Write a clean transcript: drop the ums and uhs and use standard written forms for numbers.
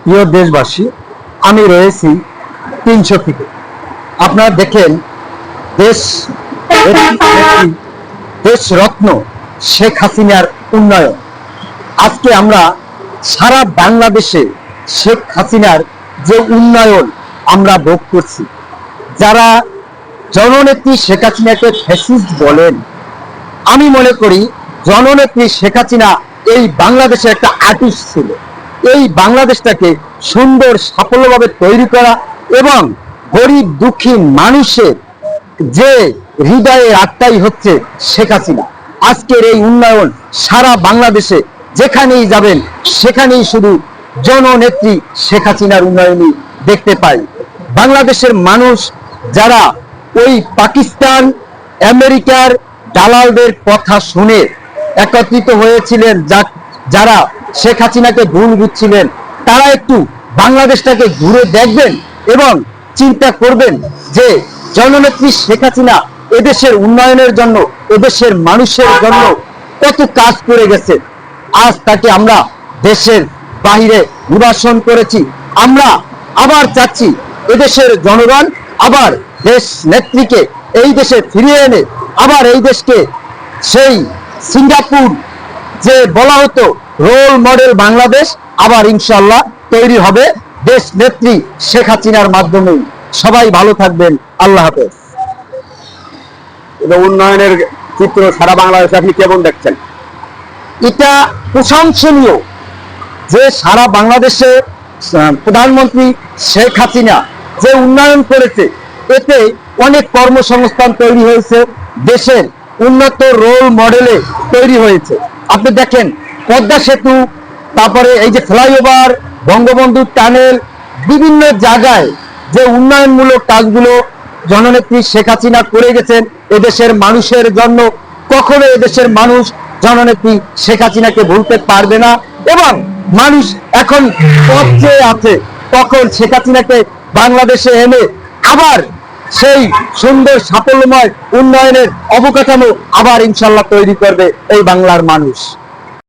প্রিয় দেশবাসী, আমি রয়েছি 300 ফিটে। আপনারা দেখেন দেশ দেশ রত্ন শেখ হাসিনার উন্নয়ন। আজকে আমরা সারা বাংলাদেশে শেখ হাসিনার যে উন্নয়ন আমরা ভোগ করছি। যারা জননেত্রী শেখ হাসিনাকে ফ্যাসিস্ট বলেন, আমি মনে করি জননেত্রী শেখ হাসিনা এই বাংলাদেশের একটা আর্টিস্ট ছিল। এই বাংলাদেশটাকে সুন্দর সাফল্যভাবে তৈরি করা এবং গরিব দুঃখী মানুষের যে হৃদয়ের আত্মাই হচ্ছে শেখ হাসিনা। আজকের এই উন্নয়ন সারা বাংলাদেশে যেখানেই যাবেন সেখানেই শুধু জননেত্রী শেখ হাসিনার উন্নয়নই দেখতে পাই। বাংলাদেশের মানুষ যারা ওই পাকিস্তান আমেরিকার দালালদের কথা শুনে একত্রিত হয়েছিলেন, যারা শেখ হাসিনাকে ভুল বুঝছিলেন, তারা একটু বাংলাদেশটাকে ঘুরে দেখবেন এবং চিন্তা করবেন যে জননেত্রী শেখ হাসিনা এদেশের উন্নয়নের জন্য, এদেশের মানুষের জন্য কত কাজ করে গেছে। আজ তাকে আমরা দেশের বাহিরে নির্বাসন করেছি। আমরা আবার চাচ্ছি এদেশের জনগণ আবার দেশ নেত্রীকে এই দেশে ফিরিয়ে এনে আবার এই দেশকে সেই সিঙ্গাপুর যে বলা হতো রোল মডেল বাংলাদেশ আবার ইনশাআল্লাহ তৈরি হবে দেশ নেত্রী শেখ হাসিনার মাধ্যমেই। সবাই ভালো থাকবেন, আল্লাহ হাফেজ। উন্নয়নের চিত্র সারা বাংলাদেশে আপনি কেমন দেখছেন? এটা প্রশংসনীয় যে সারা বাংলাদেশে প্রধানমন্ত্রী শেখ হাসিনা যে উন্নয়ন করেছে, এতে অনেক কর্মসংস্থান তৈরি হয়েছে, দেশের উন্নত রোল মডেলে তৈরি হয়েছে। আপনি দেখেন পদ্মা সেতু, তারপরে এই যে ফ্লাইওভার, বঙ্গবন্ধু টানেল, বিভিন্ন জায়গায় যে উন্নয়নমূলক কাজগুলো জননেত্রী শেখ হাসিনা করে গেছেন এদেশের মানুষের জন্য, কখনো এদেশের মানুষ জননেত্রী শেখ হাসিনাকে ভুলতে পারবে না। এবং মানুষ এখন পথে আছে কখন শেখ হাসিনাকে বাংলাদেশে এনে আবার সেই সুন্দর সাফল্যময় উন্নয়নের অবকাঠামো আবার ইনশাল্লাহ তৈরি করবে এই বাংলার মানুষ।